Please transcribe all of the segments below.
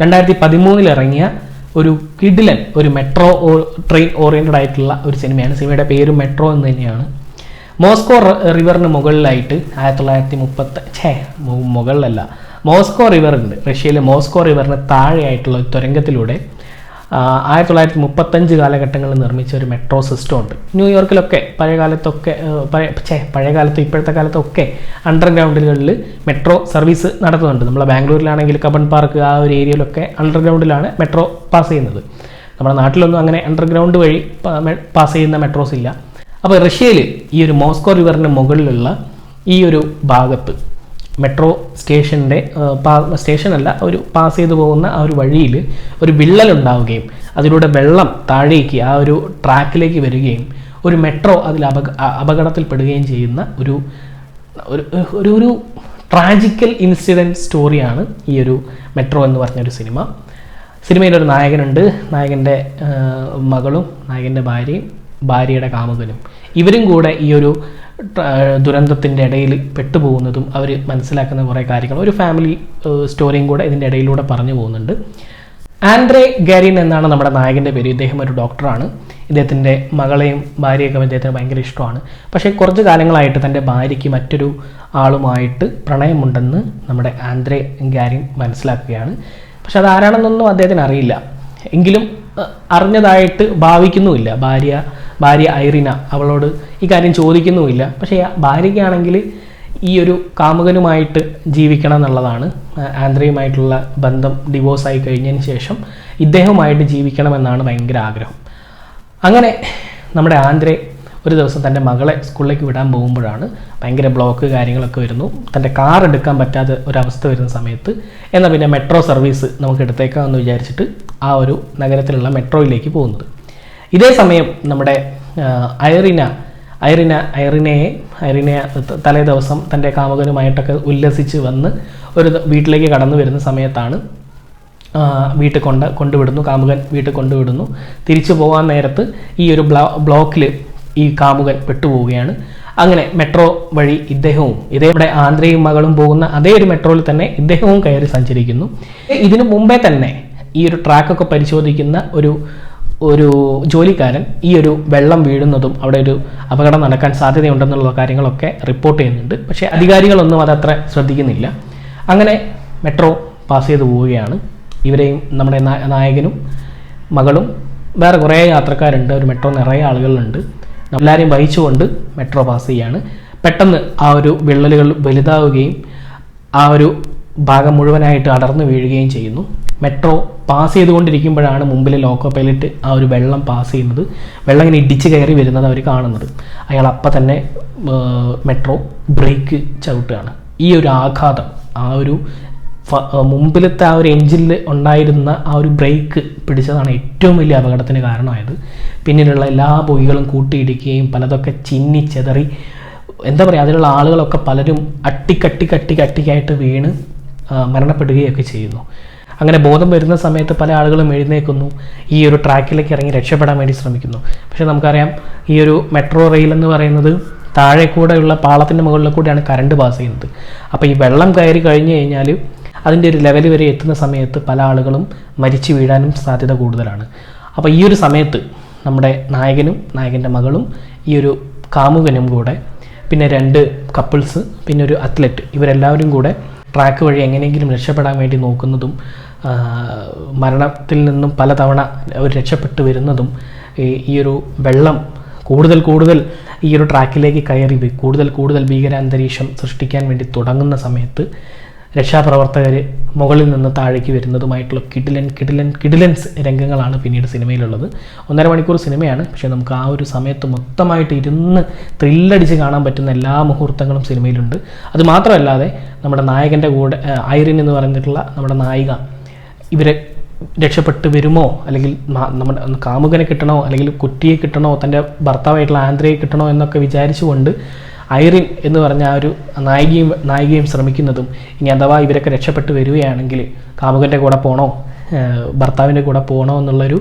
2013 ഇറങ്ങിയ ഒരു കിഡിലൻ ഒരു മെട്രോ ട്രെയിൻ ഓറിയൻറ്റഡ് ആയിട്ടുള്ള ഒരു സിനിമയാണ്. സിനിമയുടെ പേര് മെട്രോ എന്ന് തന്നെയാണ്. മോസ്കോ റിവറിന് മുകളിലായിട്ട് 1930 മുകളിലല്ല, മോസ്കോ റിവറുണ്ട്, റഷ്യയിലെ മോസ്കോ റിവറിന് താഴെയായിട്ടുള്ള ഒരു തുരങ്കത്തിലൂടെ 1935 കാലഘട്ടങ്ങളിൽ നിർമ്മിച്ച ഒരു മെട്രോ സിസ്റ്റം ഉണ്ട്. ന്യൂയോർക്കിലൊക്കെ പഴയകാലത്ത് ഇപ്പോഴത്തെ കാലത്തൊക്കെ അണ്ടർഗ്രൗണ്ടുകളിൽ മെട്രോ സർവീസ് നടത്തുന്നുണ്ട്. നമ്മളെ ബാംഗ്ലൂരിലാണെങ്കിൽ കബൺ പാർക്ക് ആ ഒരു ഏരിയയിലൊക്കെ അണ്ടർഗ്രൗണ്ടിലാണ് മെട്രോ പാസ് ചെയ്യുന്നത്. നമ്മുടെ നാട്ടിലൊന്നും അങ്ങനെ അണ്ടർഗ്രൗണ്ട് വഴി പാസ് ചെയ്യുന്ന മെട്രോസ് ഇല്ല. അപ്പോൾ റഷ്യയിൽ ഈ ഒരു മോസ്കോ റിവറിന് മുകളിലുള്ള ഈ ഒരു ഭാഗത്ത് മെട്രോ സ്റ്റേഷനല്ല, ഒരു പാസ് ചെയ്തു പോകുന്ന ആ ഒരു വഴിയിൽ ഒരു വിള്ളലുണ്ടാവുകയും അതിലൂടെ വെള്ളം താഴേക്ക് ആ ഒരു ട്രാക്കിലേക്ക് വരികയും ഒരു മെട്രോ അതിൽ അപകടത്തിൽപ്പെടുകയും ചെയ്യുന്ന ഒരു ട്രാജിക്കൽ ഇൻസിഡൻറ്റ് സ്റ്റോറിയാണ് ഈ ഒരു മെട്രോ എന്ന് പറഞ്ഞൊരു സിനിമ. സിനിമയിലൊരു നായകനുണ്ട്. നായകൻ്റെ മകളും നായകൻ്റെ ഭാര്യയുടെ കാമുകനും ഇവരും കൂടെ ഈ ഒരു ദുരന്തത്തിൻ്റെ ഇടയിൽ പെട്ടുപോകുന്നതും അവർ മനസ്സിലാക്കുന്ന കുറേ കാര്യങ്ങൾ, ഒരു ഫാമിലി സ്റ്റോറിയും കൂടെ ഇതിൻ്റെ ഇടയിലൂടെ പറഞ്ഞു പോകുന്നുണ്ട്. ആൻഡ്രേ ഗാരിൻ എന്നാണ് നമ്മുടെ നായകൻ്റെ പേര്. ഇദ്ദേഹം ഒരു ഡോക്ടറാണ്. ഇദ്ദേഹത്തിൻ്റെ മകളെയും ഭാര്യയൊക്കെ ഇദ്ദേഹത്തിന് ഭയങ്കര ഇഷ്ടമാണ്. പക്ഷേ കുറച്ച് കാലങ്ങളായിട്ട് തൻ്റെ ഭാര്യയ്ക്ക് മറ്റൊരു ആളുമായിട്ട് പ്രണയമുണ്ടെന്ന് നമ്മുടെ ആൻഡ്രേ ഗാരിൻ മനസ്സിലാക്കുകയാണ്. പക്ഷെ അതാരാണെന്നൊന്നും അദ്ദേഹത്തിന് അറിയില്ല. എങ്കിലും അറിഞ്ഞതായിട്ട് ഭാവിക്കുന്നുമില്ല. ഭാര്യ ഐറിന അവളോട് ഈ കാര്യം ചോദിക്കുന്നുമില്ല. പക്ഷേ ഭാര്യയ്ക്കാണെങ്കിൽ ഈ ഒരു കാമുകനുമായിട്ട് ജീവിക്കണം എന്നുള്ളതാണ്. ആന്ധ്രയുമായിട്ടുള്ള ബന്ധം ഡിവോഴ്സായി കഴിഞ്ഞതിന് ശേഷം ഇദ്ദേഹവുമായിട്ട് ജീവിക്കണമെന്നാണ് ഭയങ്കര ആഗ്രഹം. അങ്ങനെ നമ്മുടെ ആന്ധ്ര ഒരു ദിവസം തൻ്റെ മകളെ സ്കൂളിലേക്ക് വിടാൻ പോകുമ്പോഴാണ് ഭയങ്കര ബ്ലോക്ക് കാര്യങ്ങളൊക്കെ വരുന്നു. തൻ്റെ കാർ എടുക്കാൻ പറ്റാത്ത ഒരവസ്ഥ വരുന്ന സമയത്ത് എന്നാൽ പിന്നെ മെട്രോ സർവീസ് നമുക്ക് എടുത്തേക്കാമെന്ന് വിചാരിച്ചിട്ട് ആ ഒരു നഗരത്തിലുള്ള മെട്രോയിലേക്ക് പോകുന്നത്. ഇതേ സമയം നമ്മുടെ ഐറിനയെ തലേ ദിവസം തൻ്റെ കാമുകനുമായിട്ടൊക്കെ ഉല്ലസിച്ച് വന്ന് ഒരു വീട്ടിലേക്ക് കടന്നു വരുന്ന സമയത്താണ് വീട്ടിൽ കൊണ്ടുവിടുന്നു. കാമുകൻ വീട്ടിൽ കൊണ്ടുവിടുന്നു. തിരിച്ചു പോകാൻ നേരത്ത് ഈ ഒരു ബ്ലോക്കിൽ ഈ കാമുകൻ പെട്ടുപോവുകയാണ്. അങ്ങനെ മെട്രോ വഴി ഇതേവിടെ ആന്ധ്രയും മകളും പോകുന്ന അതേ ഒരു മെട്രോയിൽ തന്നെ ഇദ്ദേഹവും കയറി സഞ്ചരിക്കുന്നു. ഇതിനു മുമ്പേ തന്നെ ഈ ഒരു ട്രാക്കൊക്കെ പരിശോധിക്കുന്ന ഒരു ജോലിക്കാരൻ ഈ ഒരു വെള്ളം വീഴുന്നതും അവിടെ ഒരു അപകടം നടക്കാൻ സാധ്യതയുണ്ടെന്നുള്ള കാര്യങ്ങളൊക്കെ റിപ്പോർട്ട് ചെയ്യുന്നുണ്ട്. പക്ഷേ അധികാരികളൊന്നും അതത്ര ശ്രദ്ധിക്കുന്നില്ല. അങ്ങനെ മെട്രോ പാസ് ചെയ്ത് പോവുകയാണ്. ഇവരെയും നമ്മുടെ നായകനും മകളും വേറെ കുറേ യാത്രക്കാരുണ്ട്. ഒരു മെട്രോ നിറയെ ആളുകളുണ്ട്. എല്ലാവരെയും വഹിച്ചുകൊണ്ട് മെട്രോ പാസ് ചെയ്യാണ്. പെട്ടെന്ന് ആ ഒരു വിള്ളലുകൾ വലുതാവുകയും ആ ഒരു ഭാഗം മുഴുവനായിട്ട് അടർന്നു വീഴുകയും ചെയ്യുന്നു. മെട്രോ പാസ് ചെയ്തുകൊണ്ടിരിക്കുമ്പോഴാണ് മുമ്പിൽ ലോക്കോ പൈലറ്റ് ആ ഒരു വെള്ളം പാസ് ചെയ്യുന്നത്. വെള്ളം ഇങ്ങനെ ഇടിച്ച് കയറി വരുന്നത് അവർ കാണുന്നത്. അയാൾ അപ്പം തന്നെ മെട്രോ ബ്രേക്ക് ചവിട്ടുകയാണ്. ഈ ഒരു ആഘാതം ആ ഒരു മുമ്പിലത്തെ ആ ഒരു എഞ്ചിനിൽ ഉണ്ടായിരുന്ന ആ ഒരു ബ്രേക്ക് പിടിച്ചതാണ് ഏറ്റവും വലിയ അപകടത്തിന് കാരണമായത്. പിന്നിലുള്ള എല്ലാ ബോഗികളും കൂട്ടിയിടിക്കുകയും പലതൊക്കെ ചിന്നി ചെതറി എന്താ പറയുക, അതിലുള്ള ആളുകളൊക്കെ പലരും അട്ടിക്കട്ടിക്കായിട്ട് വീണ് മരണപ്പെടുകയൊക്കെ ചെയ്യുന്നു. അങ്ങനെ ബോധം വരുന്ന സമയത്ത് പല ആളുകളും എഴുന്നേൽക്കുന്നു. ഈ ഒരു ട്രാക്കിലേക്ക് ഇറങ്ങി രക്ഷപ്പെടാൻ വേണ്ടി ശ്രമിക്കുന്നു. പക്ഷേ നമുക്കറിയാം ഈ ഒരു മെട്രോ റെയിൽ എന്ന് പറയുന്നത് താഴെ കൂടെയുള്ള പാളത്തിൻ്റെ മുകളിൽ കൂടെയാണ് കറണ്ട് പാസ് ചെയ്യുന്നത്. അപ്പോൾ ഈ വെള്ളം കയറി കഴിഞ്ഞ് കഴിഞ്ഞാൽ അതിൻ്റെ ഒരു ലെവൽ വരെ എത്തുന്ന സമയത്ത് പല ആളുകളും മരിച്ചു വീഴാനും സാധ്യത കൂടുതലാണ്. അപ്പോൾ ഈ ഒരു സമയത്ത് നമ്മുടെ നായകൻ്റെ മകളും ഈ ഒരു കാമുകനും കൂടെ പിന്നെ 2 കപ്പിൾസ് പിന്നെ ഒരു അത്ലറ്റ് ഇവരെല്ലാവരും കൂടെ ട്രാക്ക് വഴി എങ്ങനെയെങ്കിലും രക്ഷപ്പെടാൻ വേണ്ടി നോക്കുന്നതും മരണത്തിൽ നിന്നും പലതവണ അവർ രക്ഷപ്പെട്ടു വരുന്നതും ഈ ഒരു വെള്ളം കൂടുതൽ ഈ ഒരു ട്രാക്കിലേക്ക് കയറി കൂടുതൽ ഭീകരാന്തരീക്ഷം സൃഷ്ടിക്കാൻ വേണ്ടി തുടങ്ങുന്ന സമയത്ത് രക്ഷാപ്രവർത്തകർ മുകളിൽ നിന്ന് താഴേക്ക് വരുന്നതുമായിട്ടുള്ള കിഡിലൻസ് രംഗങ്ങളാണ് പിന്നീട് സിനിമയിലുള്ളത്. 1.5 മണിക്കൂർ സിനിമയാണ്. പക്ഷേ നമുക്ക് ആ ഒരു സമയത്ത് മൊത്തമായിട്ട് ഇരുന്ന് ത്രില്ലടിച്ച് കാണാൻ പറ്റുന്ന എല്ലാ മുഹൂർത്തങ്ങളും സിനിമയിലുണ്ട്. അത് മാത്രമല്ലാതെ നമ്മുടെ നായകൻ്റെ കൂടെ ഐറിൻ എന്ന് പറഞ്ഞിട്ടുള്ള നമ്മുടെ നായിക ഇവരെ രക്ഷപ്പെട്ട് വരുമോ, അല്ലെങ്കിൽ നമ്മുടെ കാമുകനെ കിട്ടണോ, അല്ലെങ്കിൽ കുട്ടിയെ കിട്ടണോ, തൻ്റെ ഭർത്താവായിട്ടുള്ള ആന്ധ്രയെ കിട്ടണോ എന്നൊക്കെ വിചാരിച്ചുകൊണ്ട് ഐറിൻ എന്ന് പറഞ്ഞ ആ ഒരു നായികയും ശ്രമിക്കുന്നതും, ഇനി അഥവാ ഇവരൊക്കെ രക്ഷപ്പെട്ട് വരികയാണെങ്കിൽ കാമുകൻ്റെ കൂടെ പോകണോ ഭർത്താവിൻ്റെ കൂടെ പോകണോ എന്നുള്ളൊരു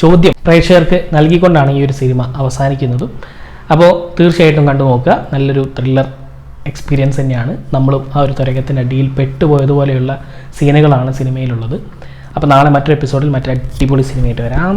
ചോദ്യം പ്രേക്ഷകർക്ക് നൽകിക്കൊണ്ടാണ് ഈ ഒരു സിനിമ അവസാനിക്കുന്നതും. അപ്പോൾ തീർച്ചയായിട്ടും കണ്ടു നോക്കുക. നല്ലൊരു ത്രില്ലർ എക്സ്പീരിയൻസ് തന്നെയാണ്. നമ്മളും ആ ഒരു തുരങ്കത്തിൻ്റെ അടിയിൽ പെട്ടുപോയതുപോലെയുള്ള സീനുകളാണ് സിനിമയിലുള്ളത്. അപ്പോൾ നാളെ മറ്റൊരു എപ്പിസോഡിൽ മറ്റൊരു അടിപൊളി സിനിമയായിട്ട് വരാം.